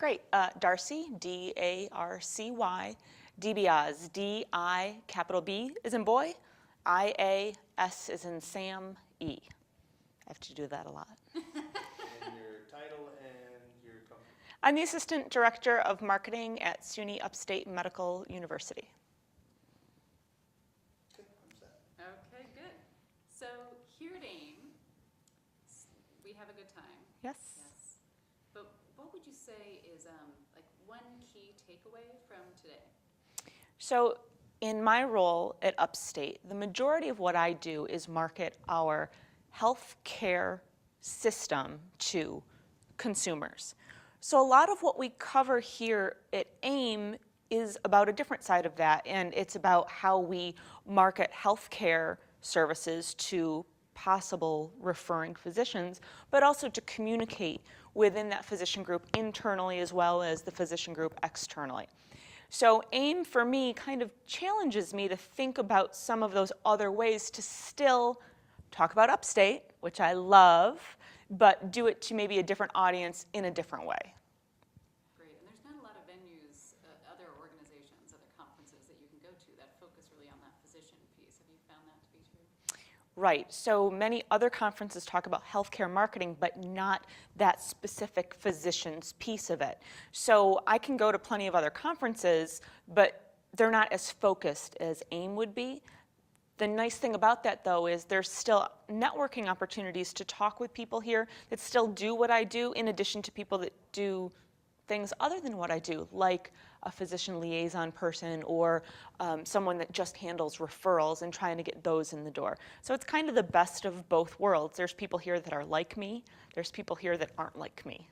Great. Darci, D-A-R-C-Y, Dibiase, D-I, capital B is in boy, I-A-S is in Sam, E. I have to do that a lot. And your title and your company? I'm the Assistant Director of Marketing at SUNY Upstate Medical University. Good, I'm set. Okay, good. So here at AIM, we have a good time. Yes. Yes. But what would you say is like one key takeaway from today? So in my role at Upstate, the majority of what I do is market our healthcare system to consumers. So a lot of what we cover here at AIM is about a different side of that, and it's about how we market healthcare services to possible referring physicians, but also to communicate within that physician group internally as well as the physician group externally. So AIM for me kind of challenges me to think about some of those other ways to still talk about Upstate, which I love, but do it to maybe a different audience in a different way. Great. And there's not a lot of venues, other organizations, other conferences that you can go to that focus really on that physician piece. Have you found that to be true? Right. So many other conferences talk about healthcare marketing, but not that specific physician's piece of it. So I can go to plenty of other conferences, but they're not as focused as AIM would be. The nice thing about that, though, is there's still networking opportunities to talk with people here that still do what I do, in addition to people that do things other than what I do, like a physician liaison person or someone that just handles referrals and trying to get those in the door. So it's kind of the best of both worlds. There's people here that are like me. There's people here that aren't like me.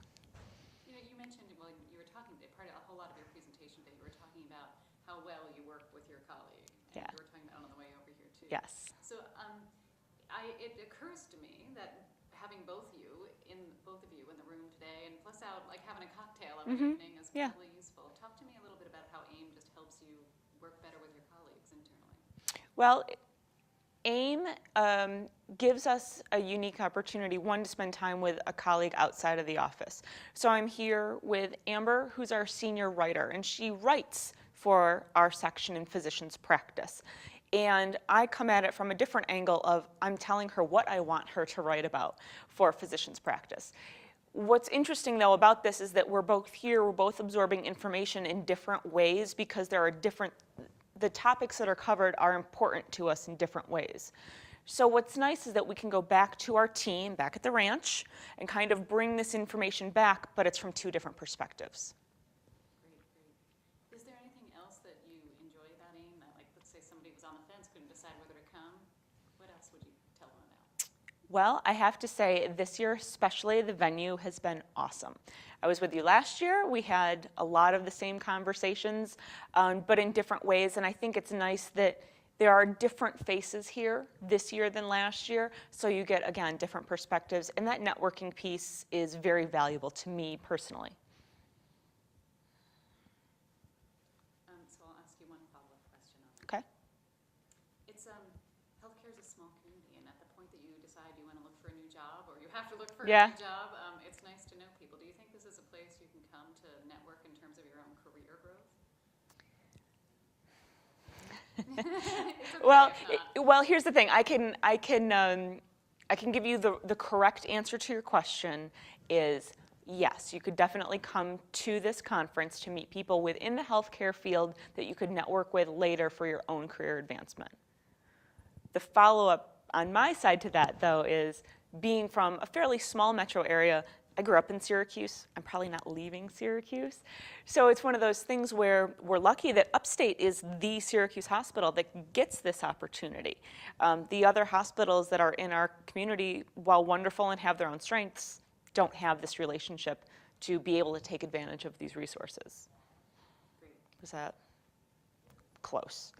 You know, you mentioned, well, you were talking, part of a whole lot of your presentation today, you were talking about how well you work with your colleague. And Yeah. you were talking about it on the way over here, too. Yes. So it occurs to me that having both of you in the room today, and plus out like having a cocktail every evening is Yeah. probably useful. Talk to me a little bit about how AIM just helps you work better with your colleagues internally. Well, AIM gives us a unique opportunity, one, to spend time with a colleague outside of the office. So I'm here with Amber, who's our senior writer, and she writes for our section in physician's practice. And I come at it from a different angle of I'm telling her what I want her to write about for physician's practice. What's interesting, though, about this is that we're both here, we're both absorbing information in different ways because there are the topics that are covered are important to us in different ways. So what's nice is that we can go back to our team, back at the ranch, and kind of bring this information back, but it's from two different perspectives. Great, great. Is there anything else that you enjoy about AIM? Like, let's say somebody was on the fence, couldn't decide whether to come. What else would you tell them about? Well, I have to say this year especially, the venue has been awesome. I was with you last year. We had a lot of the same conversations, but in different ways, and I think it's nice that there are different faces here this year than last year, so you get, again, different perspectives, and that networking piece is very valuable to me personally. So I'll ask you one follow-up question on that. Okay. It's healthcare is a small community, and at the point that you decide you want to look for a new job, or you have to look for a new job, it's nice to know people. Do you think this is a place you can come to network in terms of your own career growth? Okay, well, here's the thing. I can give you the correct answer to your question is yes, you could definitely come to this conference to meet people within the healthcare field that you could network with later for your own career advancement. The follow-up on my side to that, though, is being from a fairly small metro area. I grew up in Syracuse. I'm probably not leaving Syracuse. So it's one of those things where we're lucky that Upstate is the Syracuse hospital that gets this opportunity. The other hospitals that are in our community, while wonderful and have their own strengths, don't have this relationship to be able to take advantage of these resources. Great. Was that close?